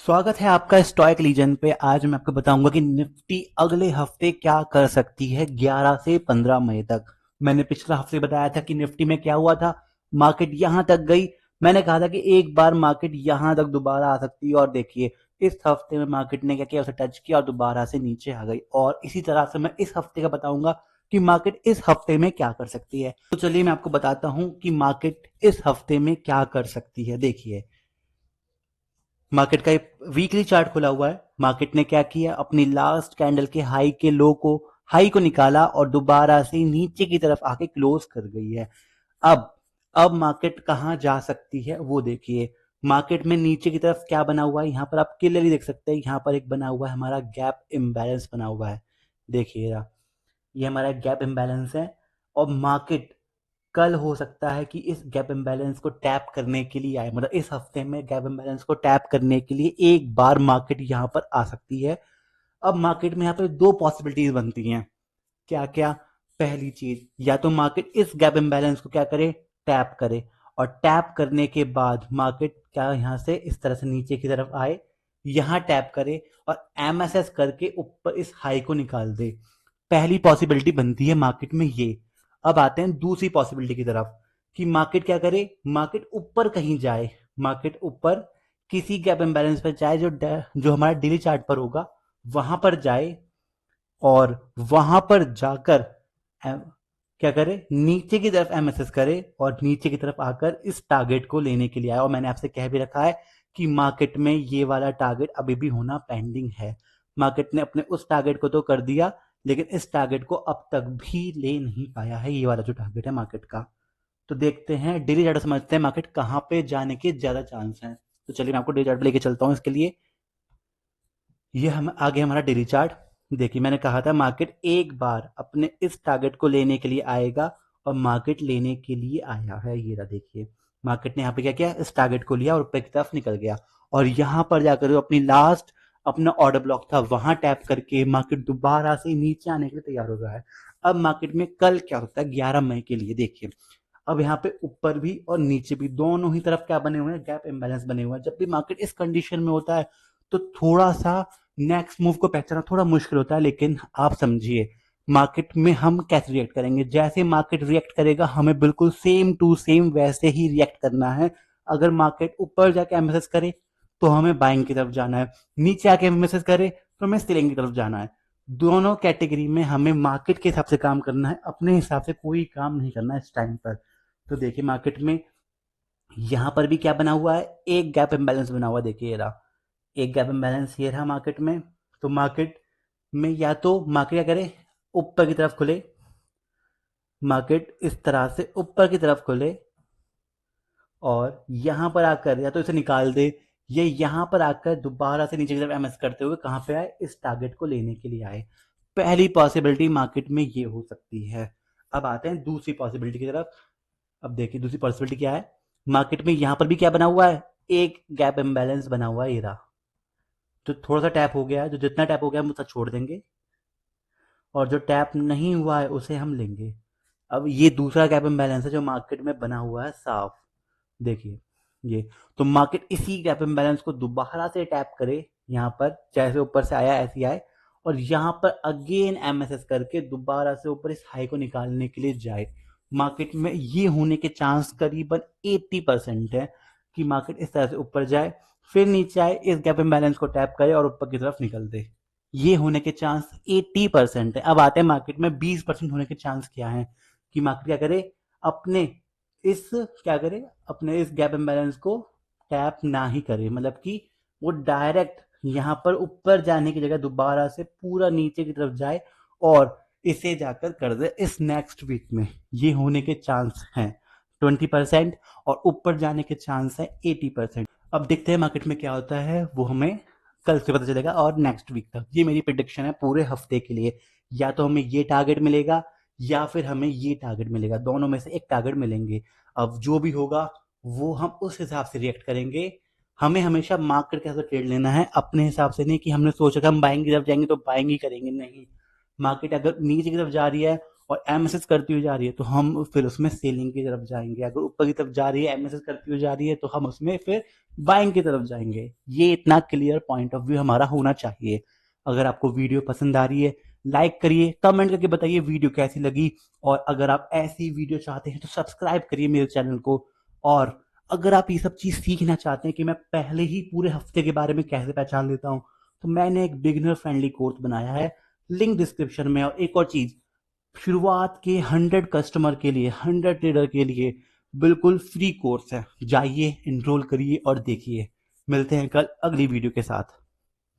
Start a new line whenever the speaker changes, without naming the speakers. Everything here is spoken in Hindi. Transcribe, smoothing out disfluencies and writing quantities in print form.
स्वागत है आपका स्टॉइक लीजन पे। आज मैं आपको बताऊंगा कि निफ्टी अगले हफ्ते क्या कर सकती है 11 से 15 मई तक। मैंने पिछला हफ्ते बताया था कि निफ्टी में क्या हुआ था। मार्केट यहां तक गई। मैंने कहा था कि एक बार मार्केट यहां तक दोबारा आ सकती है, और देखिए इस हफ्ते में मार्केट ने क्या किया, उसे टच किया और दोबारा से नीचे आ गई। और इसी तरह से मैं इस हफ्ते का बताऊंगा कि मार्केट इस हफ्ते में क्या कर सकती है। तो चलिए मैं आपको बताता हूं कि मार्केट इस हफ्ते में क्या कर सकती है। देखिए, मार्केट का एक वीकली चार्ट खुला हुआ है। मार्केट ने क्या किया, अपनी लास्ट कैंडल के हाई को निकाला और दोबारा से नीचे की तरफ आके क्लोज कर गई है। अब अब मार्केट कहां जा सकती है वो देखिए। मार्केट में नीचे की तरफ क्या बना हुआ है, यहाँ पर आप क्लियरली देख सकते हैं। यहाँ पर एक बना हुआ है, हमारा गैप इम्बैलेंस बना हुआ है। देखिएगा, ये हमारा गैप इम्बैलेंस है। और मार्केट कल हो सकता है कि इस गैप इम्बैलेंस को टैप करने के लिए आए, मतलब इस हफ्ते में गैप इम्बैलेंस को टैप करने के लिए एक बार मार्केट यहाँ पर आ सकती है। अब मार्केट में यहाँ पे दो पॉसिबिलिटीज बनती हैं। क्या क्या? पहली चीज, या तो मार्केट इस गैप इम्बैलेंस को क्या करे, टैप करे। और टैप करने के बाद मार्केट क्या यहाँ से इस तरह से नीचे की तरफ आए, यहाँ टैप करे और एमएसएस करके ऊपर इस हाई को निकाल दे। पहली पॉसिबिलिटी बनती है मार्केट में ये। अब आते हैं दूसरी पॉसिबिलिटी की तरफ कि मार्केट क्या करे, मार्केट ऊपर कहीं जाए। मार्केट ऊपर किसी गैप इम्बैलेंस पर जाए, जो जो हमारा डेली चार्ट पर होगा वहां पर जाए। और वहां पर जाकर क्या करे, नीचे की तरफ एमएसएस करे और नीचे की तरफ आकर इस टारगेट को लेने के लिए आया। और मैंने आपसे कह भी रखा है कि मार्केट में ये वाला टारगेट अभी भी होना पेंडिंग है। मार्केट ने अपने उस टारगेट को तो कर दिया, लेकिन इस टारगेट को अब तक भी ले नहीं पाया है, ये वाला जो टारगेट है मार्केट का। तो देखते हैं डेली चार्ट, समझते हैं मार्केट कहाँ पे जाने के ज्यादा चांस हैं। तो चलिए मैं आपको डेली चार्ट लेके चलता हूँ इसके लिए। ये हम आगे हमारा डेली चार्ट। देखिए, मैंने कहा था मार्केट एक बार अपने इस टारगेट को लेने के लिए आएगा, और मार्केट लेने के लिए आया है। ये रहा, देखिए मार्केट ने यहाँ पे क्या किया, इस टारगेट को लिया और ऊपर की तरफ निकल गया। और यहाँ पर जाकर जो अपनी लास्ट अपना ऑर्डर ब्लॉक था वहां टैप करके मार्केट दोबारा से नीचे आने के लिए तैयार हो रहा है। अब मार्केट में कल क्या होता है 11 मई के लिए, देखिए अब यहाँ पे ऊपर भी और नीचे भी दोनों ही तरफ क्या बने हुए हैं, गैप इम्बैलेंस बने हुए हैं। जब भी मार्केट इस कंडीशन में होता है तो थोड़ा सा नेक्स्ट मूव को पहचानना थोड़ा मुश्किल होता है। लेकिन आप समझिए, मार्केट में हम कैसे रिएक्ट करेंगे, जैसे मार्केट रिएक्ट करेगा हमें बिल्कुल सेम टू सेम वैसे ही रिएक्ट करना है। अगर मार्केट ऊपर जाके एमएसएस करे तो हमें बाइंग की तरफ जाना है, नीचे आके एमएसएस करे तो हमें सेलिंग की तरफ जाना है। दोनों कैटेगरी में हमें मार्केट के हिसाब से काम करना है, अपने हिसाब से कोई काम नहीं करना है इस टाइम पर। तो देखिए मार्केट में यहां पर भी क्या बना हुआ है, एक गैप इम्बैलेंस बना हुआ है। देखिए ये रहा एक गैप इम्बैलेंस, ये रहा मार्केट में। तो मार्केट में या तो मार्केट क्या करे, ऊपर की तरफ खुले, मार्केट इस तरह से ऊपर की तरफ खुले और यहां पर आकर या तो इसे निकाल दे, ये यहां पर आकर दोबारा से नीचे की तरफ एमएस करते हुए कहां पे आए, इस टारगेट को लेने के लिए आए। पहली पॉसिबिलिटी मार्केट में ये हो सकती है। अब आते हैं दूसरी पॉसिबिलिटी की तरफ। अब देखिए दूसरी पॉसिबिलिटी क्या है, मार्केट में यहां पर भी क्या बना हुआ है, एक गैप इम्बैलेंस बना हुआ है। ये रहा, जो थोड़ा सा टैप हो गया है, जो जितना टैप हो गया हम उतना छोड़ देंगे, और जो टैप नहीं हुआ है उसे हम लेंगे। अब ये दूसरा गैप इम्बैलेंस है जो मार्केट में बना हुआ है साफ। देखिए ये, तो मार्केट इसी गैप इम्बैलेंस को दोबारा से टैप करे, यहाँ पर जैसे ऊपर से आया ऐसे आए, और यहाँ पर अगेन एमएसएस करके दोबारा से ऊपर इस हाई को निकालने के लिए जाए। मार्केट में ये होने के चांस करीबन 80% है कि मार्केट इस तरह से ऊपर जाए, फिर नीचे आए, इस गैप इम्बैलेंस को टैप करे और ऊपर की तरफ निकल दे। ये होने के चांस 80% है। अब आते हैं मार्केट में 20% होने के चांस क्या है, कि मार्केट क्या करे, अपने इस क्या करे, अपने इस गैप इम्बैलेंस को टैप ना ही करे, मतलब कि वो डायरेक्ट यहाँ पर ऊपर जाने की जगह दोबारा से पूरा नीचे की तरफ जाए और इसे जाकर कर दे इस नेक्स्ट वीक में। ये होने के चांस हैं 20%, और ऊपर जाने के चांस है 80%। अब देखते हैं मार्केट में क्या होता है, वो हमें कल से पता चलेगा और नेक्स्ट वीक तक। ये मेरी प्रिडिक्शन है पूरे हफ्ते के लिए। या तो हमें ये टारगेट मिलेगा या फिर हमें ये टारगेट मिलेगा, दोनों में से एक टारगेट मिलेंगे। अब जो भी होगा वो हम उस हिसाब से रिएक्ट करेंगे। हमें हमेशा मार्केट के हिसाब से ट्रेड लेना है, अपने हिसाब से नहीं कि हमने सोचा कि हम बाइंग की तरफ जाएंगे तो बाइंग ही करेंगे, नहीं। मार्केट अगर नीचे की तरफ जा रही है और एमएसएस करती हुई जा रही है तो हम फिर उसमें सेलिंग की तरफ जाएंगे। अगर ऊपर की तरफ जा रही है, एमएसएस करती हुई जा रही है, तो हम उसमें फिर बाइंग की तरफ जाएंगे। ये इतना क्लियर पॉइंट ऑफ व्यू हमारा होना चाहिए। अगर आपको वीडियो पसंद आ रही है, लाइक करिए, कमेंट करके बताइए वीडियो कैसी लगी। और अगर आप ऐसी वीडियो चाहते हैं तो सब्सक्राइब करिए मेरे चैनल को। और अगर आप ये सब चीज़ सीखना चाहते हैं कि मैं पहले ही पूरे हफ्ते के बारे में कैसे पहचान लेता हूँ, तो मैंने एक बिगिनर फ्रेंडली कोर्स बनाया है, लिंक डिस्क्रिप्शन में। और एक और चीज़, शुरुआत के 100 कस्टमर के लिए, 100 ट्रेडर के लिए बिल्कुल फ्री कोर्स है। जाइए, एनरोल करिए और देखिए। मिलते हैं कल अगली वीडियो के साथ।